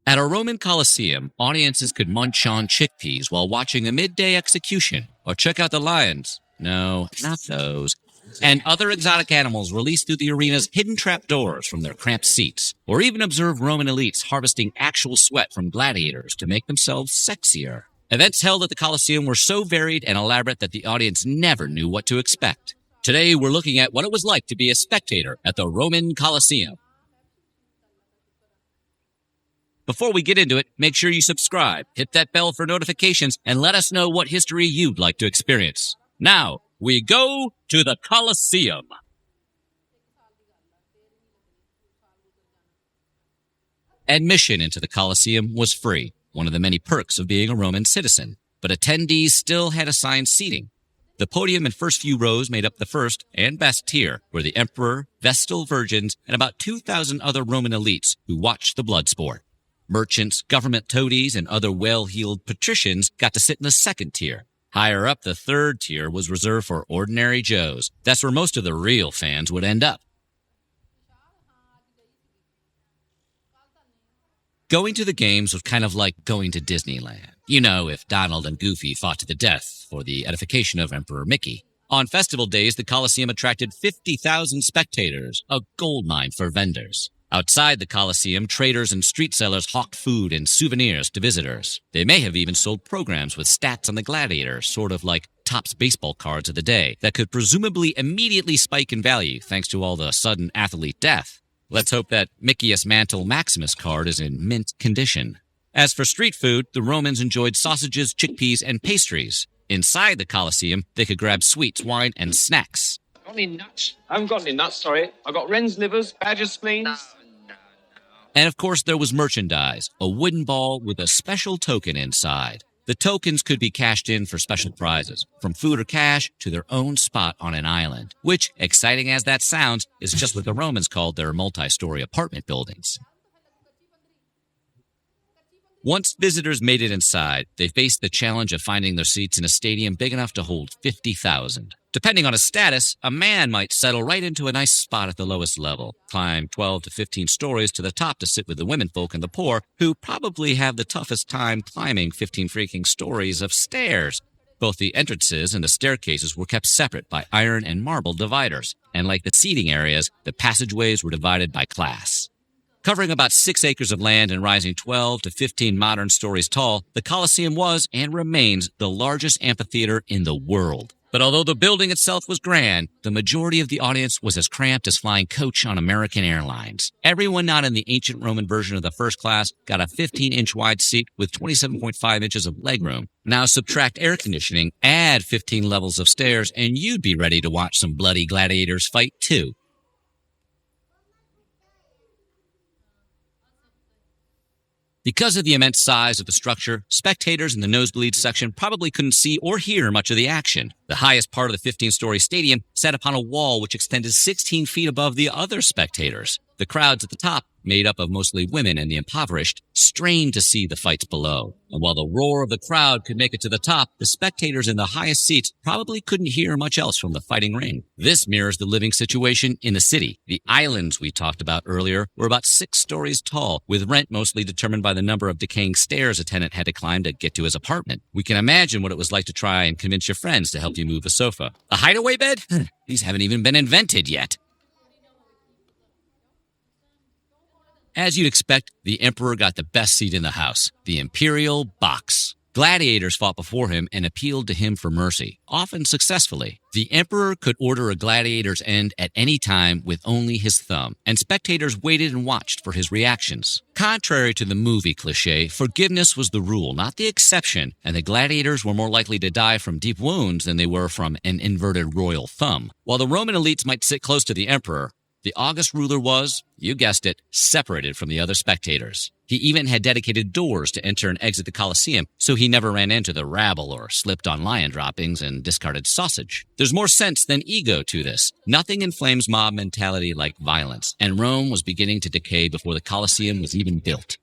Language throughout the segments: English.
At a Roman Colosseum, audiences could munch on chickpeas while watching a midday execution, or check out the lions. No, not those. And other exotic animals released through the arena's hidden trapdoors from their cramped seats, or even observe Roman elites harvesting actual sweat from gladiators to make themselves sexier. Events held at the Colosseum were so varied and elaborate that the audience never knew what to expect. Today, we're looking at what it was like to be a spectator at the Roman Colosseum. Before we get into it, make sure you subscribe, hit that bell for notifications, and let us know what history you'd like to experience. Now, we go to the Colosseum. Admission into the Colosseum was free, one of the many perks of being a Roman citizen, but attendees still had assigned seating. The podium and first few rows made up the first and best tier, where the emperor, Vestal virgins, and about 2,000 other Roman elites who watched the blood sport. Merchants, government toadies, and other well-heeled patricians got to sit in the second tier. Higher up, the third tier was reserved for ordinary Joes. That's where most of the real fans would end up. Going to the games was kind of like going to Disneyland. You know, if Donald and Goofy fought to the death for the edification of Emperor Mickey. On festival days, the Colosseum attracted 50,000 spectators, a goldmine for vendors. Outside the Colosseum, traders and street sellers hawked food and souvenirs to visitors. They may have even sold programs with stats on the gladiator, sort of like Topps baseball cards of the day, that could presumably immediately spike in value thanks to all the sudden athlete death. Let's hope that Miccius Mantle Maximus card is in mint condition. As for street food, the Romans enjoyed sausages, chickpeas, and pastries. Inside the Colosseum, they could grab sweets, wine, and snacks. Got any nuts? I haven't got any nuts, sorry. I've got wren's livers, badger spleens. And of course, there was merchandise, a wooden ball with a special token inside. The tokens could be cashed in for special prizes, from food or cash to their own spot on an island, which, exciting as that sounds, is just what the Romans called their multi-story apartment buildings. Once visitors made it inside, they faced the challenge of finding their seats in a stadium big enough to hold 50,000. Depending on his status, a man might settle right into a nice spot at the lowest level, climb 12 to 15 stories to the top to sit with the womenfolk and the poor, who probably have the toughest time climbing 15 freaking stories of stairs. Both the entrances and the staircases were kept separate by iron and marble dividers, and like the seating areas, the passageways were divided by class. Covering about 6 acres of land and rising 12 to 15 modern stories tall, the Colosseum was and remains the largest amphitheater in the world. But although the building itself was grand, the majority of the audience was as cramped as flying coach on American Airlines. Everyone not in the ancient Roman version of the first class got a 15-inch wide seat with 27.5 inches of legroom. Now subtract air conditioning, add 15 levels of stairs, and you'd be ready to watch some bloody gladiators fight too. Because of the immense size of the structure, spectators in the nosebleed section probably couldn't see or hear much of the action. The highest part of the 15-story stadium sat upon a wall which extended 16 feet above the other spectators. The crowds at the top, made up of mostly women and the impoverished, strained to see the fights below. And while the roar of the crowd could make it to the top, the spectators in the highest seats probably couldn't hear much else from the fighting ring. This mirrors the living situation in the city. The islands we talked about earlier were about 6 stories tall, with rent mostly determined by the number of decaying stairs a tenant had to climb to get to his apartment. We can imagine what it was like to try and convince your friends to help you move a sofa. A hideaway bed? These haven't even been invented yet. As you'd expect, the emperor got the best seat in the house, the imperial box. Gladiators fought before him and appealed to him for mercy, often successfully. The emperor could order a gladiator's end at any time with only his thumb, and spectators waited and watched for his reactions. Contrary to the movie cliché, forgiveness was the rule, not the exception, and the gladiators were more likely to die from deep wounds than they were from an inverted royal thumb. While the Roman elites might sit close to the emperor, the august ruler was, you guessed it, separated from the other spectators. He even had dedicated doors to enter and exit the Colosseum, so he never ran into the rabble or slipped on lion droppings and discarded sausage. There's more sense than ego to this. Nothing inflames mob mentality like violence, and Rome was beginning to decay before the Colosseum was even built.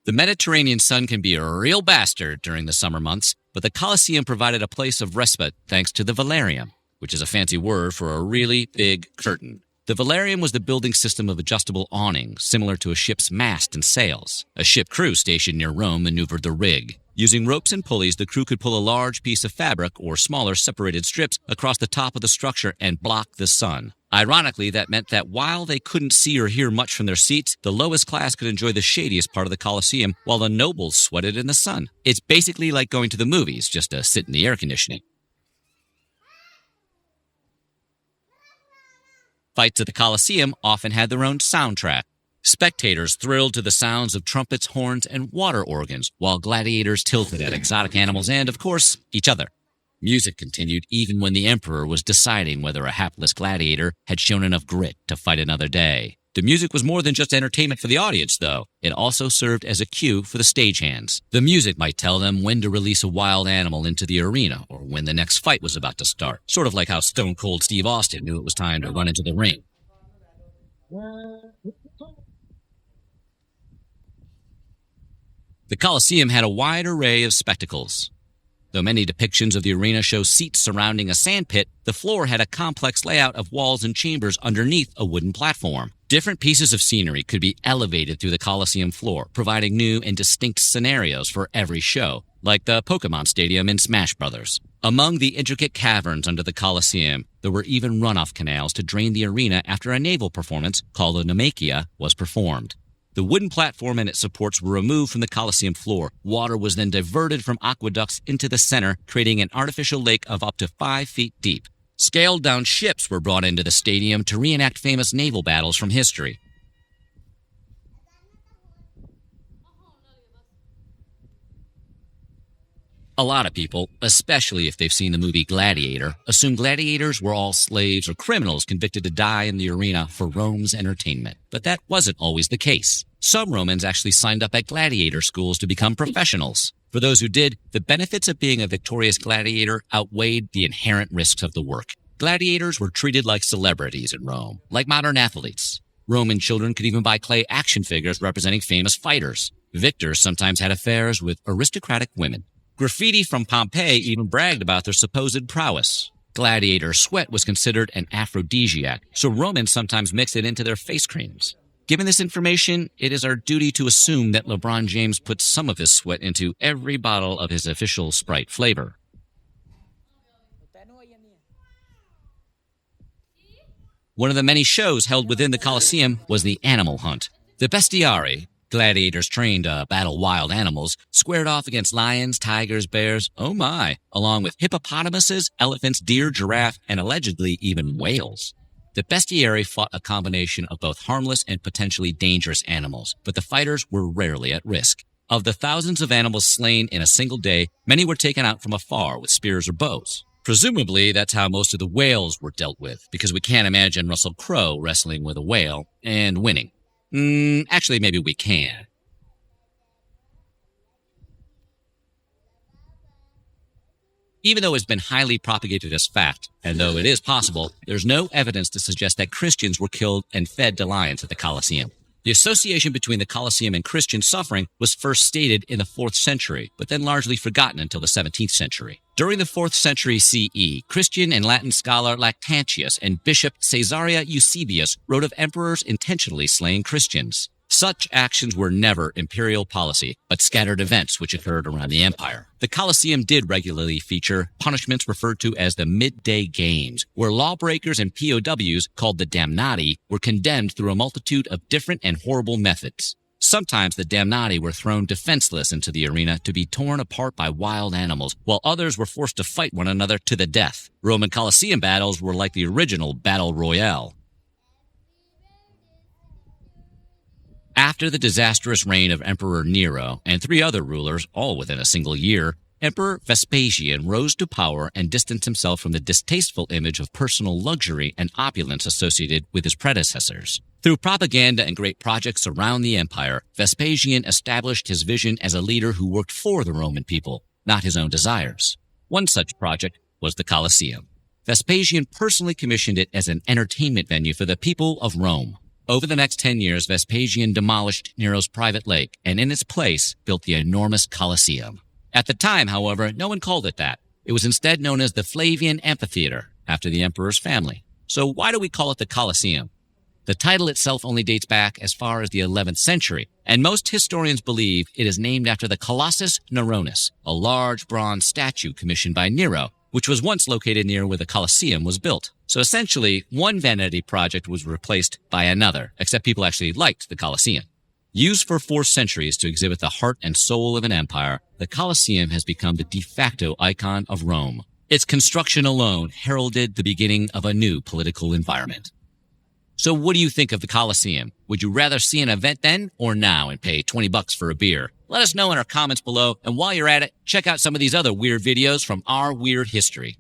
The Mediterranean sun can be a real bastard during the summer months, but the Colosseum provided a place of respite thanks to the velarium, which is a fancy word for a really big curtain. The The velarium was the building system of adjustable awnings, similar to a ship's mast and sails. A ship crew stationed near Rome maneuvered the rig. Using ropes and pulleys, the crew could pull a large piece of fabric or smaller separated strips across the top of the structure and block the sun. Ironically, that meant that while they couldn't see or hear much from their seats, the lowest class could enjoy the shadiest part of the Colosseum while the nobles sweated in the sun. It's basically like going to the movies, just to sit in the air conditioning. Fights at the Colosseum often had their own soundtrack. Spectators thrilled to the sounds of trumpets, horns, and water organs, while gladiators tilted at exotic animals and, of course, each other. Music continued even when the emperor was deciding whether a hapless gladiator had shown enough grit to fight another day. The music was more than just entertainment for the audience, though. It also served as a cue for the stagehands. The music might tell them when to release a wild animal into the arena or when the next fight was about to start, sort of like how Stone Cold Steve Austin knew it was time to run into the ring. The Colosseum had a wide array of spectacles. Though many depictions of the arena show seats surrounding a sandpit, the floor had a complex layout of walls and chambers underneath a wooden platform. Different pieces of scenery could be elevated through the Colosseum floor, providing new and distinct scenarios for every show, like the Pokemon Stadium in Smash Bros. Among the intricate caverns under the Colosseum, there were even runoff canals to drain the arena after a naval performance called the Naumachia was performed. The wooden platform and its supports were removed from the Colosseum floor. Water was then diverted from aqueducts into the center, creating an artificial lake of up to 5 feet deep. Scaled-down ships were brought into the stadium to reenact famous naval battles from history. A lot of people, especially if they've seen the movie Gladiator, assume gladiators were all slaves or criminals convicted to die in the arena for Rome's entertainment. But that wasn't always the case. Some Romans actually signed up at gladiator schools to become professionals. For those who did, the benefits of being a victorious gladiator outweighed the inherent risks of the work. Gladiators were treated like celebrities in Rome, like modern athletes. Roman children could even buy clay action figures representing famous fighters. Victors sometimes had affairs with aristocratic women. Graffiti from Pompeii even bragged about their supposed prowess. Gladiator sweat was considered an aphrodisiac, so Romans sometimes mixed it into their face creams. Given this information, it is our duty to assume that LeBron James put some of his sweat into every bottle of his official Sprite flavor. One of the many shows held within the Colosseum was the animal hunt. The bestiari, gladiators trained to battle wild animals, squared off against lions, tigers, bears, oh my, along with hippopotamuses, elephants, deer, giraffe, and allegedly even whales. The bestiary fought a combination of both harmless and potentially dangerous animals, but the fighters were rarely at risk. Of the thousands of animals slain in a single day, many were taken out from afar with spears or bows. Presumably, that's how most of the whales were dealt with, because we can't imagine Russell Crowe wrestling with a whale and winning. Actually, maybe we can. Even though it's been highly propagated as fact, and though it is possible, there's no evidence to suggest that Christians were killed and fed to lions at the Colosseum. The association between the Colosseum and Christian suffering was first stated in the 4th century, but then largely forgotten until the 17th century. During the 4th century CE, Christian and Latin scholar Lactantius and Bishop Caesarea Eusebius wrote of emperors intentionally slaying Christians. Such actions were never imperial policy, but scattered events which occurred around the empire. The Colosseum did regularly feature punishments referred to as the midday games, where lawbreakers and POWs, called the damnati, were condemned through a multitude of different and horrible methods. Sometimes the damnati were thrown defenseless into the arena to be torn apart by wild animals, while others were forced to fight one another to the death. Roman Colosseum battles were like the original battle royale. After the disastrous reign of Emperor Nero and 3 other rulers, all within a single year, Emperor Vespasian rose to power and distanced himself from the distasteful image of personal luxury and opulence associated with his predecessors. Through propaganda and great projects around the empire, Vespasian established his vision as a leader who worked for the Roman people, not his own desires. One such project was the Colosseum. Vespasian personally commissioned it as an entertainment venue for the people of Rome. Over the next 10 years, Vespasian demolished Nero's private lake and in its place built the enormous Colosseum. At the time, however, no one called it that. It was instead known as the Flavian Amphitheater, after the emperor's family. So why do we call it the Colosseum? The title itself only dates back as far as the 11th century, and most historians believe it is named after the Colossus Neronis, a large bronze statue commissioned by Nero, which was once located near where the Colosseum was built. So essentially, one vanity project was replaced by another, except people actually liked the Colosseum. Used for 4 centuries to exhibit the heart and soul of an empire, the Colosseum has become the de facto icon of Rome. Its construction alone heralded the beginning of a new political environment. So what do you think of the Colosseum? Would you rather see an event then or now and pay $20 for a beer? Let us know in our comments below, and while you're at it, check out some of these other weird videos from our weird history.